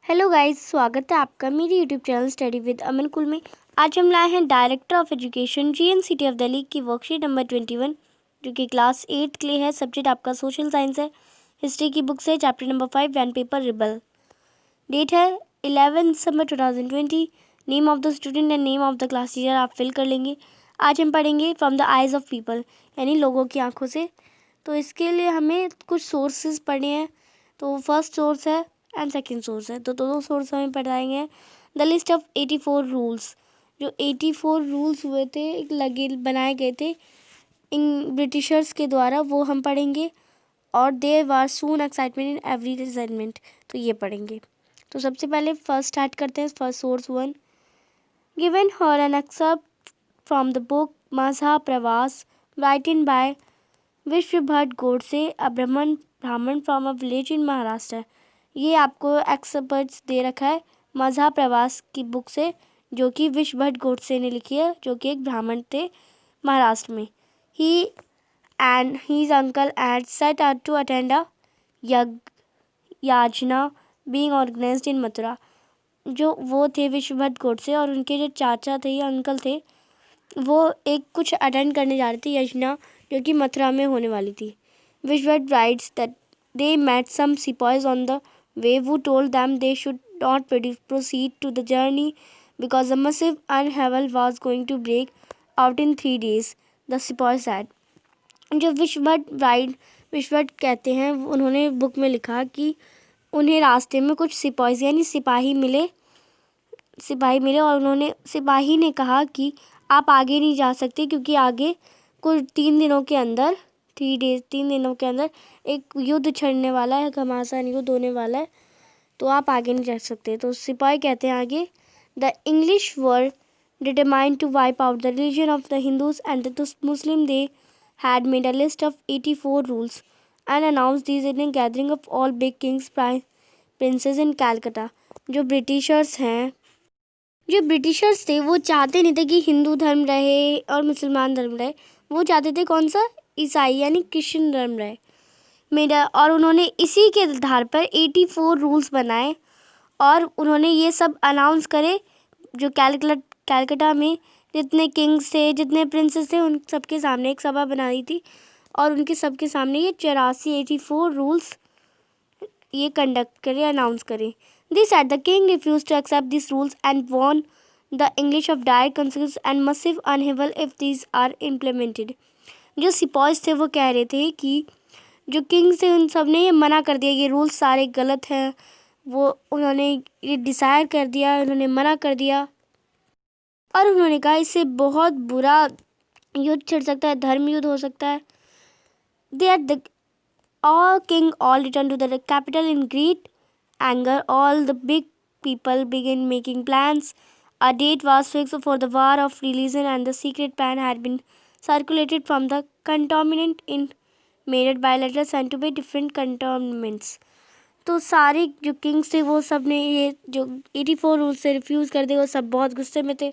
Hello guys, स्वागत है आपका मेरी यूट्यूब चैनल स्टडी विद अमन कुल में। आज हम लाए हैं director of education GNCT of Delhi की वर्कशीट नंबर 21 जो कि क्लास 8 के लिए है। सब्जेक्ट आपका सोशल साइंस है। हिस्ट्री की बुक्स है, chapter number 5 when people rebel. Date है 11 दिसंबर 2020। Name of the student and name of the class teacher आप फिल कर लेंगे। आज हम पढ़ेंगे from the eyes of people, यानी लोगों की आंखों से। तो इसके लिए हमें कुछ सोर्सेज पढ़ने हैं। तो फर्स्ट सोर्स है एंड सेकंड सोर्स है, तो दोनों सोर्स हमें पढ़ाएंगे। द लिस्ट ऑफ 84 रूल्स, जो 84 रूल्स हुए थे, एक लगे बनाए गए थे इन ब्रिटिशर्स के द्वारा, वो हम पढ़ेंगे। और there was soon excitement in every regiment, तो ये पढ़ेंगे। तो सबसे पहले फर्स्ट स्टार्ट करते हैं। First source 1, given her an except from the book Majha Pravas written by Vishwabhat Godse, a Brahmin from a village in Maharashtra. ये आपको एक्सपर्ट्स दे रखा है माझा प्रवास की बुक से, जो कि विश्वभट गोडसे ने लिखी है, जो कि एक ब्राह्मण थे महाराष्ट्र में। He and his uncle had set out to attend a yajna being organised in Mathura. जो वो थे विश्वभट गोडसे, और उनके जो चाचा थे या अंकल थे, वो एक कुछ अटेंड करने जा रहे थे यजना, जो कि मथुरा में होने वाली थी। Vishwabhat writes that they met some sepoys on the way who told them they should not proceed to the journey because a massive upheaval was going to break out in 3 days, the sepoys said. जो विश्वभट कहते हैं, उन्होंने book में लिखा कि उन्हें रास्ते में कुछ सिपाही यानी सिपाही मिले और उन्होंने सिपाही ने कहा कि आप आगे नहीं जा सकते, क्योंकि आगे कुछ 3 दिनों के अंदर 3 दिनों के अंदर एक युद्ध छिड़ने वाला है, घमासान युद्ध होने वाला है, तो आप आगे नहीं जा सकते। तो सिपाही कहते हैं आगे, the English were determined to wipe out the religion of the Hindus and the Muslim. They had made a list of 84 rules and announce these in a gathering of all big kings princes in Calcutta. जो Britishers थे, वो चाहते नहीं थे कि हिंदू धर्म रहे और मुसलमान धर्म रहे। वो चाहते थे कौन सा? ईसाई यानी क्रिश्चियन धर्म रहे और उन्होंने इसी के आधार पर 84 रूल्स बनाए और उन्होंने ये सब अनाउंस करे। जो कैलकाटा में जितने किंग्स थे, जितने प्रिंसेस थे, उन सबके सामने एक सभा बनाई थी और उनके सबके सामने ये 84 रूल्स ये कंडक्ट करे, अनाउंस करे। This said the king refused to accept these rules and warned the English of dire consequences and massive upheaval if these are implemented. जो सिपॉइज थे वो कह रहे थे कि जो किंग्स थे उन सब ने ये मना कर दिया, ये रूल्स सारे गलत हैं। वो उन्होंने ये डिसाइड कर दिया, उन्होंने मना कर दिया और उन्होंने कहा इससे बहुत बुरा युद्ध छिड़ सकता है, धर्म युद्ध हो सकता है। They had the all king all returned to the capital in great anger. All the big people began making plans. A date was fixed for the war of religion and the secret plan had been circulated from the cantonment in made by letters sent to by different cantonments. तो सारे जो Kings थे वो सब ने ये जो 84 rules से रिफ्यूज़ कर दिए। वो सब बहुत गुस्से में थे।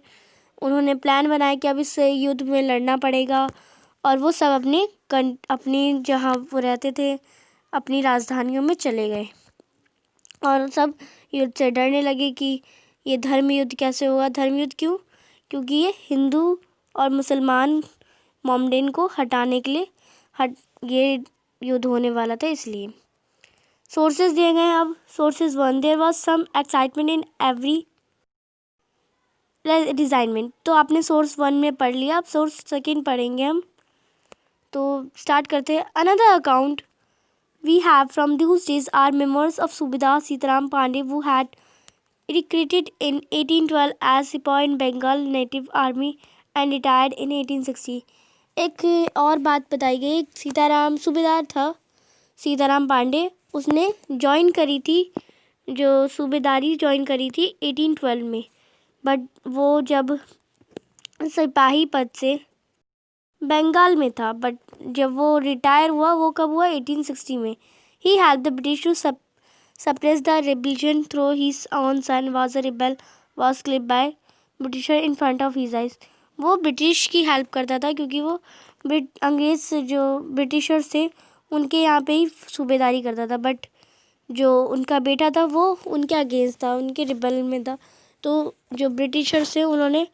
उन्होंने प्लान बनाया कि अब इससे युद्ध में लड़ना पड़ेगा और वो सब अपनी जहाँ वो रहते थे अपनी राजधानियों में चले गए और सब युद्ध से डरने लगे कि ये धर्म युद्ध कैसे होगा। धर्म युद्ध क्यों? क्योंकि ये हिंदू और मुसलमान मोमडेन को हटाने के लिए ये युद्ध होने वाला था, इसलिए। सोर्सेज दिए गए हैं। अब sources 1, there was some excitement in every regiment. तो आपने सोर्स 1 में पढ़ लिया, अब सोर्स 2 पढ़ेंगे हम। तो स्टार्ट करते हैं। Another account we have from those days are memoirs of Subedar Sitaram Pandey, who had recruited in 1812 as sepoy in Bengal Native Army and retired in 1860. एक और बात बताई गई, एक सूबेदार था सीताराम पांडे, उसने ज्वाइन करी थी, जो सूबेदारी ज्वाइन करी थी 1812 में, बट वो जब सिपाही पद से बंगाल में था, बट जब वो रिटायर हुआ, वो कब हुआ? 1860 में। He help the British to suppress the rebellion through his own son was a rebel was killed by Britisher in front of his eyes. वो ब्रिटिश की हेल्प करता था क्योंकि वो अंग्रेज जो ब्रिटिशर्स थे उनके यहाँ पे ही सूबेदारी करता था, बट जो उनका बेटा था वो उनके अगेंस्ट था, उनके रिबेल में था। तो जो ब्रिटिशर्स थे उन्होंने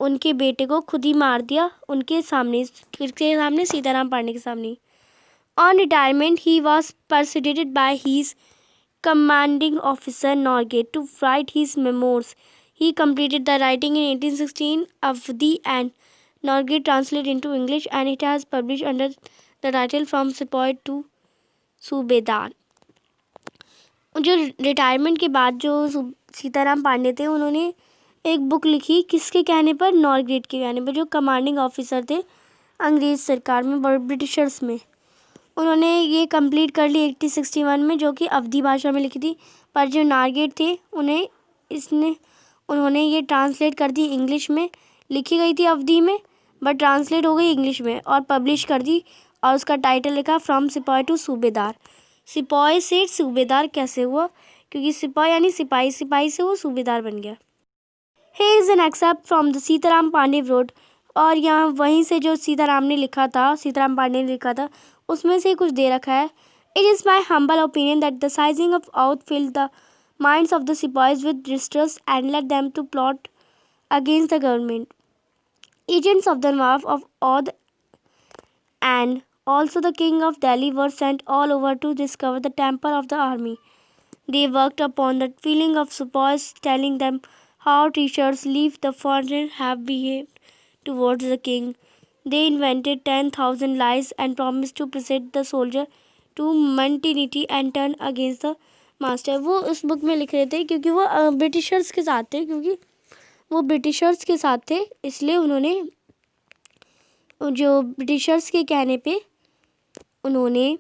उनके बेटे को खुद ही मार दिया, उनके सामने, किसके सामने? सीताराम पांडे के सामने। On retirement he was persuaded by his commanding officer Norgate to write his memoirs. He completed the writing in 1816. Avdi and Norgate translated into English, and it has published under the title From Sepoy to Subedar. जो retirement के बाद जो सीताराम पांडे थे उन्होंने एक book लिखी, किसके कहने पर? नॉर्गेट के कहने पर, जो कमांडिंग ऑफिसर थे अंग्रेज सरकार में, ब्रिटिशर्स में। उन्होंने ये कंप्लीट कर ली 1861 में, जो कि अवधी भाषा में लिखी थी। पर जो नॉर्गेट थे उन्होंने ये ट्रांसलेट कर दी इंग्लिश में। लिखी गई थी अवधी में बट ट्रांसलेट हो गई इंग्लिश में और पब्लिश कर दी, और उसका टाइटल लिखा फ्रॉम सिपाही टू सूबेदार। सिपाही से सूबेदार कैसे हुआ? क्योंकि सिपाही यानी सिपाही, सिपाही से वो सूबेदार बन गया। Here is an excerpt from the Sitaram Pandey wrote, और यहाँ वहीं से जो सीताराम पांडे ने लिखा था उसमें से कुछ दे रखा है। It is my humble opinion that the seizing of oath filled the minds of the sepoys with distrust and led them to plot against the government. Agents of the Nawab of Oudh and also the King of Delhi were sent all over to discover the temper of the army. They worked upon the feeling of sepoys, telling them how treacherous leave the foreigner have behaved towards the king. They invented 10,000 lies and promised to present the soldier to mutiny and turn against the master. वो उस book में लिख रहे थे क्योंकि वो Britishers के साथ थे, इसलिए उन्होंने जो ब्रिटिशर्स के कहने पे उन्होंने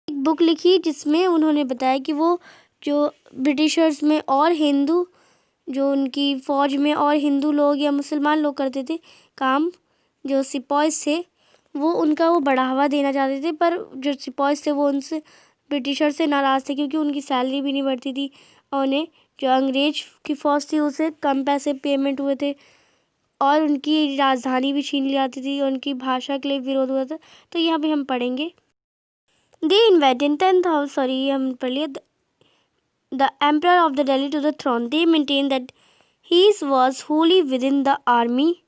एक बुक लिखी जिसमें उन्होंने बताया कि वो जो ब्रिटिशर्स में और हिंदू, जो उनकी फ़ौज में और हिंदू लोग या मुसलमान लोग करते थे काम, जो सिपाहीज थे वो बढ़ावा देना चाहते थे, पर जो सिपाहीज थे वो उनसे ब्रिटिशर से नाराज़ थे क्योंकि उनकी सैलरी भी नहीं बढ़ती थी और उन्हें जो अंग्रेज की फ़ौज थी उसे कम पैसे पेमेंट हुए थे और उनकी राजधानी भी छीन ली जाती थी और उनकी भाषा के लिए विरोध हुआ था। तो यहाँ पे हम पढ़ेंगे दे इन्वाइटेड 10,000 हम पढ़ लिए the emperor of the Delhi to the throne. They maintained that his was wholly within the army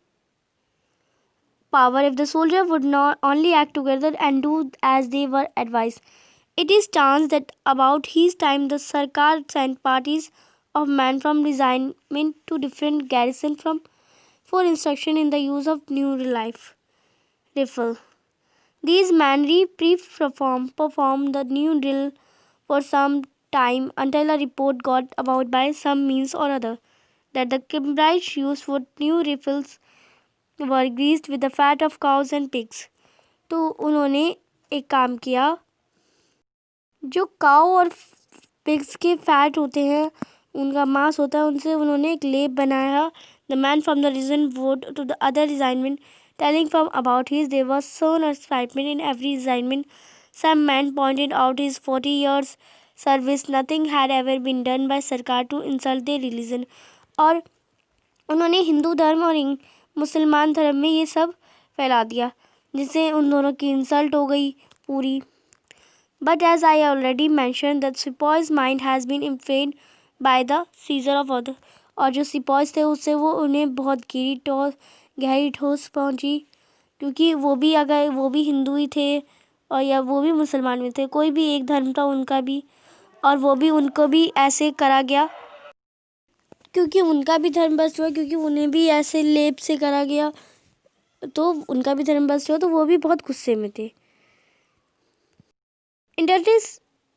power if the soldier would not only act together and do as they were advised. It is chanced that about his time the Sarkar sent parties of men from resignment to different garrisons for instruction in the use of new rifle. These men performed the new drill for some time until a report got about by some means or other that the Cambridge used for new rifles were greased with the fat of cows and pigs. तो उन्होंने एक काम किया, जो काऊ और pigs के fat होते हैं, उनका मांस होता है, उनसे उन्होंने एक लेप बनाया. The man from the region wrote to the other resignment, telling from about his there was sown excitement in every resignment. Some men pointed out his 40 years service. Nothing had ever been done by sarkar to insult the religion. और उन्होंने हिंदू धर्म और मुसलमान धर्म में ये सब फैला दिया जिससे उन दोनों की इंसल्ट हो गई पूरी. But as I already mention that sepoys mind has been inflamed by the seizure of order. और जो सिपॉयज थे उससे वो उन्हें बहुत गहरी ठोस पहुंची क्योंकि वो भी हिंदू ही थे और या वो भी मुसलमान में थे, कोई भी एक धर्म था उनका भी, और वो भी उनको भी ऐसे करा गया क्योंकि उनका भी धर्म भ्रष्ट हुआ, क्योंकि उन्हें भी ऐसे लेप से करा गया तो उनका भी धर्म भ्रष्ट हुआ, तो वो भी बहुत गुस्से में थे.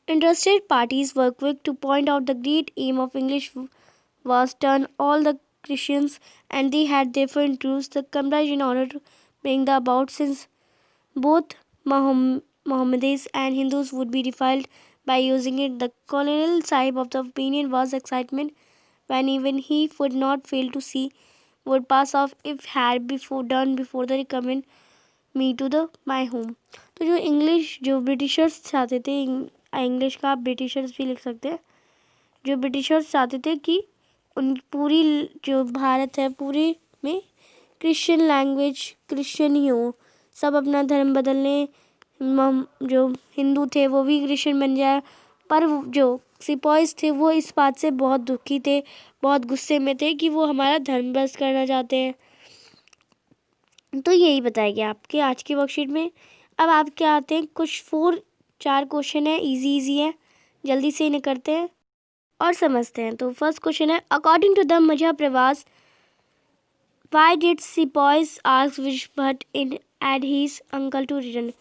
Interested parties were quick to point out the great aim of English was turn all the Christians, and they had therefore introduced the Cambridge in order to bring the about, since both Mohammedans and Hindus would be defiled by using it. The Colonel Sahib of the opinion was excitement when even he would not fail to see would pass off if had done before the recommend me to the my home. तो जो Britishers चाहते थे, English का आप Britishers भी लिख सकते हैं, जो ब्रिटिशर्स चाहते थे कि उन पूरी जो भारत है पूरे में क्रिश्चियन लैंग्वेज क्रिश्चियन ही हो, सब अपना धर्म बदल लें, जो हिंदू थे वो भी क्रिश्चियन बन जाए, पर जो सिपाहीज थे वो इस बात से बहुत दुखी थे, बहुत गुस्से में थे कि वो हमारा धर्म भ्रष्ट करना चाहते हैं। तो यही बताया गया आपके आज की वर्कशीट में। अब आपके आते हैं कुछ 4 क्वेश्चन है, इजी है, जल्दी से इन्हें करते हैं और समझते हैं। तो फर्स्ट क्वेश्चन है, according to the Majha Pravas why did sipahis ask Vishbhatt and his uncle to return.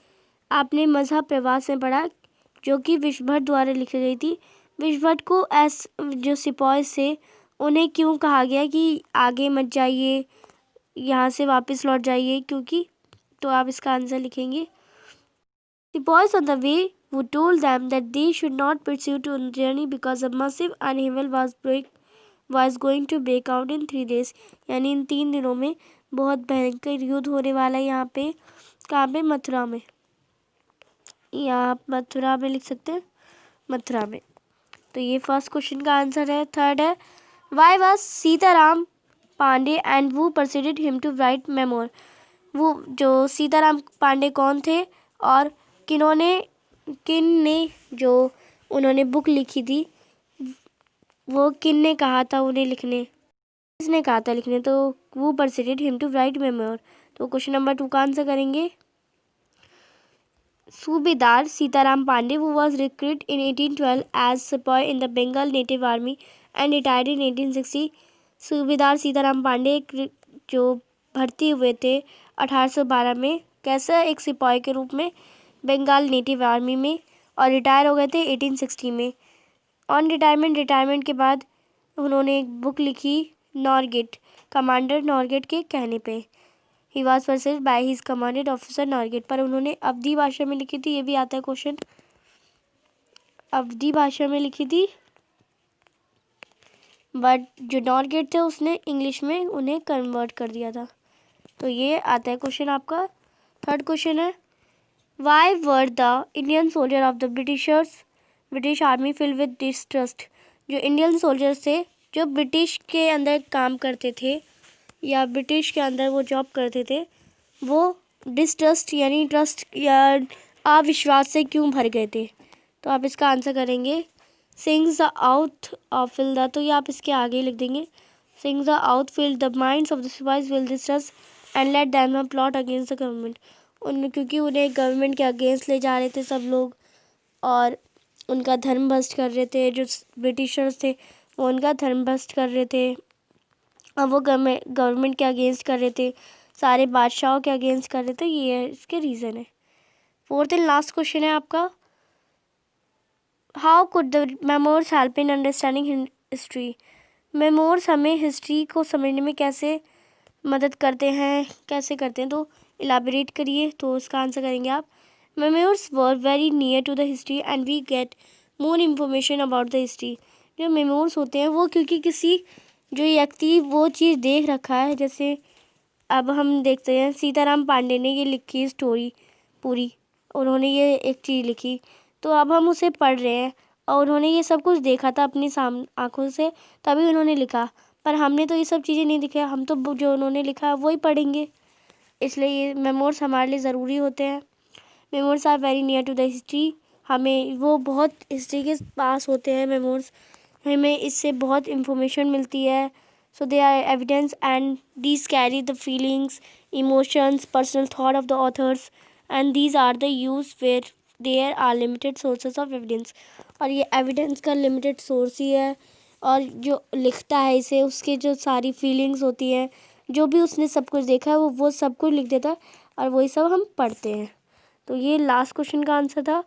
आपने मजहा प्रवास में पढ़ा जो कि विशभट्ट द्वारा लिखी गई थी। विशभट्ट को जो सिपाहीज थे उन्हें क्यों कहा गया कि आगे मत जाइए, यहाँ से वापस लौट जाइए, क्योंकि तो आप इसका आंसर लिखेंगे। Sepoys on the way who told them that they should not pursue to the journey because a massive upheaval was going to break out in 3 days। यानी इन 3 दिनों में बहुत भयंकर युद्ध होने वाला है। यहाँ पे कहाँ पे? मथुरा में। यहाँ मथुरा में लिख सकते हैं, मथुरा में। तो ये फर्स्ट क्वेश्चन का आंसर है। थर्ड है, why was Sitaram Pande and वो परsuaded हिम टू राइट मेमोर। वो जो सीताराम पांडे कौन थे और किन ने जो उन्होंने बुक लिखी थी वो किन ने कहा था उन्हें लिखने, किसने कहा था लिखने? तो वो परsuaded हिम टू राइट मेमोर। तो क्वेश्चन नंबर 2 का आंसर करेंगे। सूबेदार Sitaram Pandey who was recruited in 1812 as sepoy in the Bengal Native Army and retired in 1860। सूबेदार सीताराम पांडे जो भर्ती हुए थे 1812 में कैसा एक सिपाही के रूप में बंगाल नेटिव आर्मी में, और रिटायर हो गए थे 1860 में। ऑन रिटायरमेंट के बाद उन्होंने एक बुक लिखी नॉरगेट, कमांडर नॉरगेट के कहने पे। He was persuaded by his commanded officer Norgate, पर उन्होंने अवधी भाषा में लिखी थी। ये भी आता है क्वेश्चन, अवधी भाषा में लिखी थी, बट जो नॉरगेट थे उसने इंग्लिश में उन्हें कन्वर्ट कर दिया था। तो ये आता है क्वेश्चन आपका। थर्ड क्वेश्चन है, why were the Indian soldier of the British army filled with distrust. जो इंडियन सोल्जर्स थे जो ब्रिटिश के अंदर काम करते थे या ब्रिटिश के अंदर वो जॉब करते थे, वो डिस्ट्रस्ट यानी ट्रस्ट या अविश्वास से क्यों भर गए थे? तो आप इसका आंसर करेंगे since the out of fill the. तो ये आप इसके आगे लिख देंगे, since the out fill the minds of the sipahis will distrust and let them plot against the government. क्योंकि उन्हें गवर्नमेंट के अगेंस्ट ले जा रहे थे सब लोग और उनका धर्म भ्रष्ट कर रहे थे। जो ब्रिटिशर्स थे वो उनका धर्म भ्रष्ट कर रहे थे और वो गवर्नमेंट के अगेंस्ट कर रहे थे, सारे बादशाहों के अगेंस्ट कर रहे थे। ये इसके रीज़न है। फोर्थ एंड लास्ट क्वेश्चन है आपका, how could the memoirs help in understanding history. Memoirs हमें हिस्ट्री को समझने में कैसे मदद करते हैं, कैसे करते हैं? तो इलाबोरेट करिए। तो इसका आंसर करेंगे आप, memoirs were very near to the history and we get more information about the history. जो मेमोर्स होते हैं वो क्योंकि किसी जो व्यक्ति वो चीज़ देख रखा है, जैसे अब हम देखते हैं सीताराम पांडे ने ये लिखी स्टोरी पूरी, उन्होंने ये एक चीज़ लिखी, तो अब हम उसे पढ़ रहे हैं और उन्होंने ये सब कुछ देखा था अपनी आँखों से, तभी उन्होंने लिखा। पर हमने तो ये सब चीज़ें नहीं देखा, हम तो जो उन्होंने लिखा वही पढ़ेंगे। इसलिए ये मेमोर्स हमारे लिए ज़रूरी होते हैं। Memoirs are very near to the history, हमें वो बहुत हिस्ट्री के पास होते हैं मेमोर्स, हमें इससे बहुत इंफॉर्मेशन मिलती है। So they are evidence and these carry the feelings, emotions, personal thought of the authors and these are the use where there are limited sources of evidence. और ये एविडेंस का लिमिटेड सोर्स ही है, और जो लिखता है इसे उसके जो सारी फीलिंग्स होती हैं, जो भी उसने सब कुछ देखा है वो सब कुछ लिख देता है और वही सब हम पढ़ते हैं। तो ये लास्ट क्वेश्चन का आंसर था।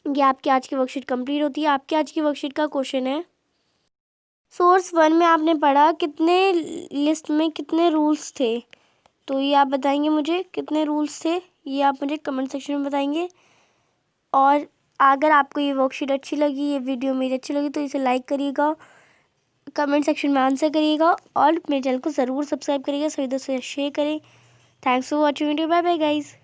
ये आपकी आज की वर्कशीट कंप्लीट होती है। आपकी आज की वर्कशीट का क्वेश्चन है, सोर्स 1 में आपने पढ़ा कितने लिस्ट में कितने रूल्स थे। तो ये आप बताएंगे मुझे कितने रूल्स थे, ये आप मुझे कमेंट सेक्शन में बताएंगे। और अगर आपको ये वर्कशीट अच्छी लगी, ये वीडियो मेरी अच्छी लगी, तो इसे लाइक करिएगा, कमेंट सेक्शन में आंसर करिएगा और मेरे चैनल को ज़रूर सब्सक्राइब करिएगा, सभी दोस्तों से शेयर करें। Thanks for watching video, bye bye guys.